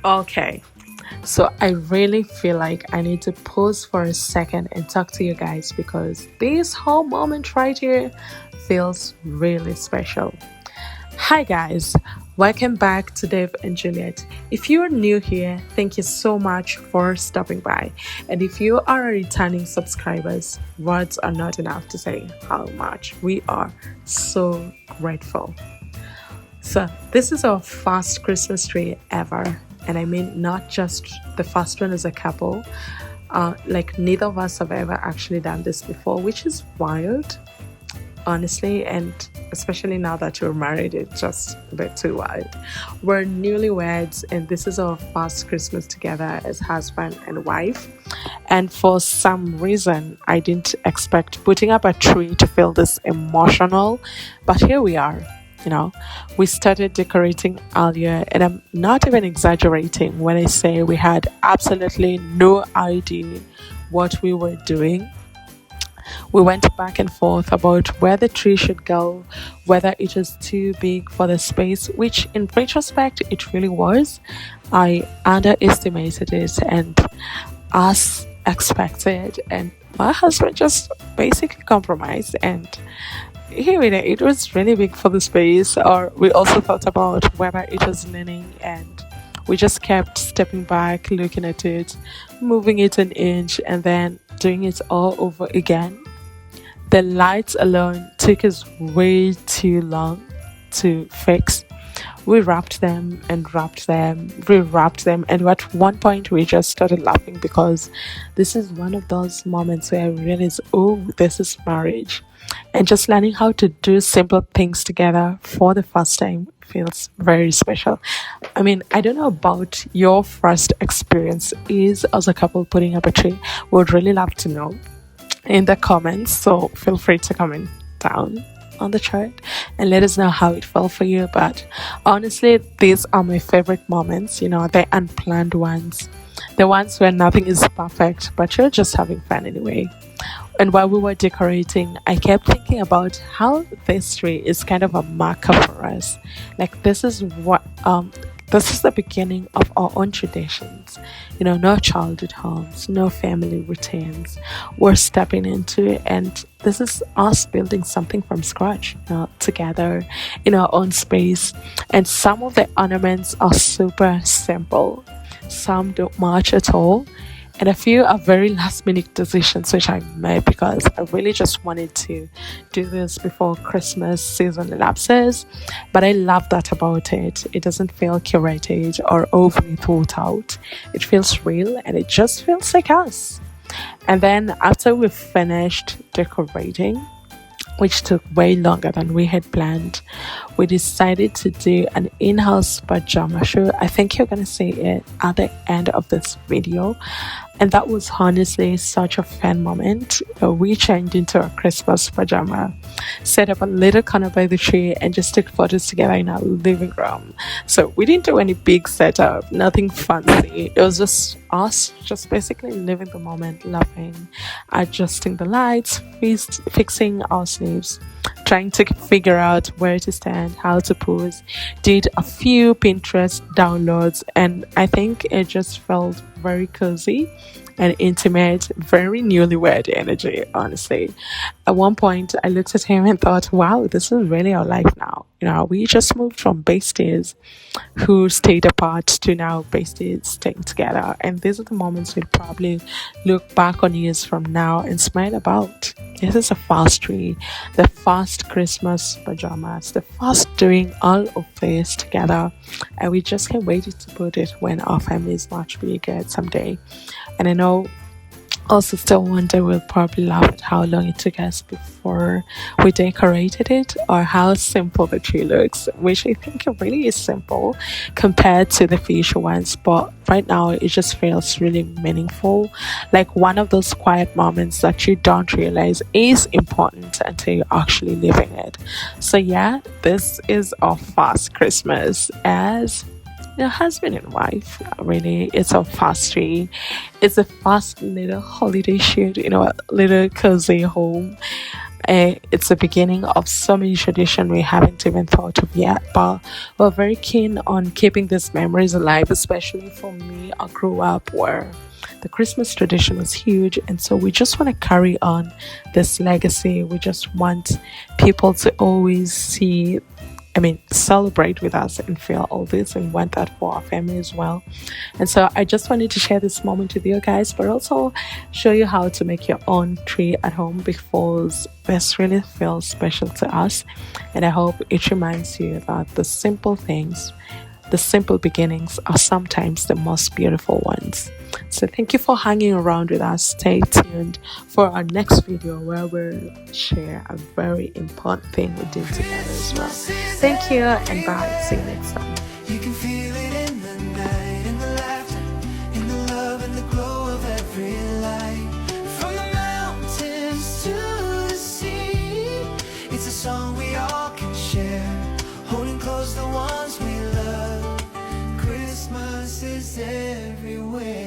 Okay, so I really feel like I need to pause for a second and talk to you guys because this whole moment right here feels really special. Hi, guys, welcome back to Dave and Juliet. If you're new here, thank you so much for stopping by. And if you are a returning subscribers, words are not enough to say how much we are so grateful. So, this is our first Christmas tree ever. And I mean, not just the first one as a couple. Like, neither of us have ever actually done this before, which is wild, honestly. And especially now that you're married, it's just a bit too wild. We're newlyweds, and this is our first Christmas together as husband and wife. And for some reason, I didn't expect putting up a tree to feel this emotional, but here we are. You know, we started decorating earlier, and I'm not even exaggerating when I say we had absolutely no idea what we were doing. We went back and forth about where the tree should go, whether it was too big for the space, which in retrospect it really was. I underestimated it and as expected, and my husband just basically compromised, and here it was really big for the space. Or we also thought about whether it was leaning, and we just kept stepping back, looking at it, moving it an inch, and then doing it all over again. The lights alone took us way too long to fix. We wrapped them and wrapped them, rewrapped them, and at one point we just started laughing because this is one of those moments where I realized, oh, this is marriage. And just learning how to do simple things together for the first time feels very special. I mean, I don't know about your first experience is as a couple putting up a tree. Would really love to know in the comments. So feel free to comment down on the chart and let us know how it felt for you. But honestly, these are my favorite moments, the unplanned ones, the ones where nothing is perfect, but you're just having fun anyway. And while we were decorating, I kept thinking about how this tree is kind of a marker for us. Like this is the beginning of our own traditions. No childhood homes, no family routines. We're stepping into it, and this is us building something from scratch, together in our own space. And some of the ornaments are super simple, some don't match at all, and a few are very last minute decisions which I made because I really just wanted to do this before Christmas season elapses. But I love that about it. It doesn't feel curated or overly thought out. It feels real and it just feels like us. And then after we finished decorating, which took way longer than we had planned, we decided to do an in-house pajama show. I think you're gonna see it at the end of this video. And that was honestly such a fun moment. We changed into a Christmas pajama, set up a little corner by the tree, and just took photos together in our living room. So we didn't do any big setup, nothing fancy. It was just us, just basically living the moment, laughing, adjusting the lights, fixing our sleeves, trying to figure out where to stand, how to pose, did a few Pinterest downloads, and I think it just felt very cozy and intimate, very newlywed energy, honestly. At one point, I looked at him and thought, wow, this is really our life now. We just moved from besties who stayed apart to now besties staying together. And these are the moments we'll probably look back on years from now and smile about. This is a fast tree, the first Christmas pajamas, the first doing all of this together. And we just can't wait to put it when our family is much bigger someday. And I know also still one day we'll probably laugh at how long it took us before we decorated it, or how simple the tree looks, which I think it really is simple compared to the future ones, but right now it just feels really meaningful, like one of those quiet moments that you don't realize is important until you're actually living it. So yeah, this is our first Christmas as husband and wife. Really, it's a fast tree. It's a fast little holiday shoot, a little cozy home. It's the beginning of so many traditions we haven't even thought of yet, but we're very keen on keeping these memories alive, especially for me. I grew up where the Christmas tradition was huge, and so we just want to carry on this legacy. We just want people to always see, celebrate with us and feel all this, and want that for our family as well. And so I just wanted to share this moment with you guys, but also show you how to make your own tree at home, because this really feels special to us. And I hope it reminds you that the simple things, the simple beginnings, are sometimes the most beautiful ones. So thank you for hanging around with us. Stay tuned for our next video, where we'll share a very important thing we did together as well. Thank you, and bye. See you next time. You can feel it in the night, in the laughter, in the love and the glow of every light. From the mountains to the sea, it's a song we all can share, holding close the ones we love. Christmas is everywhere.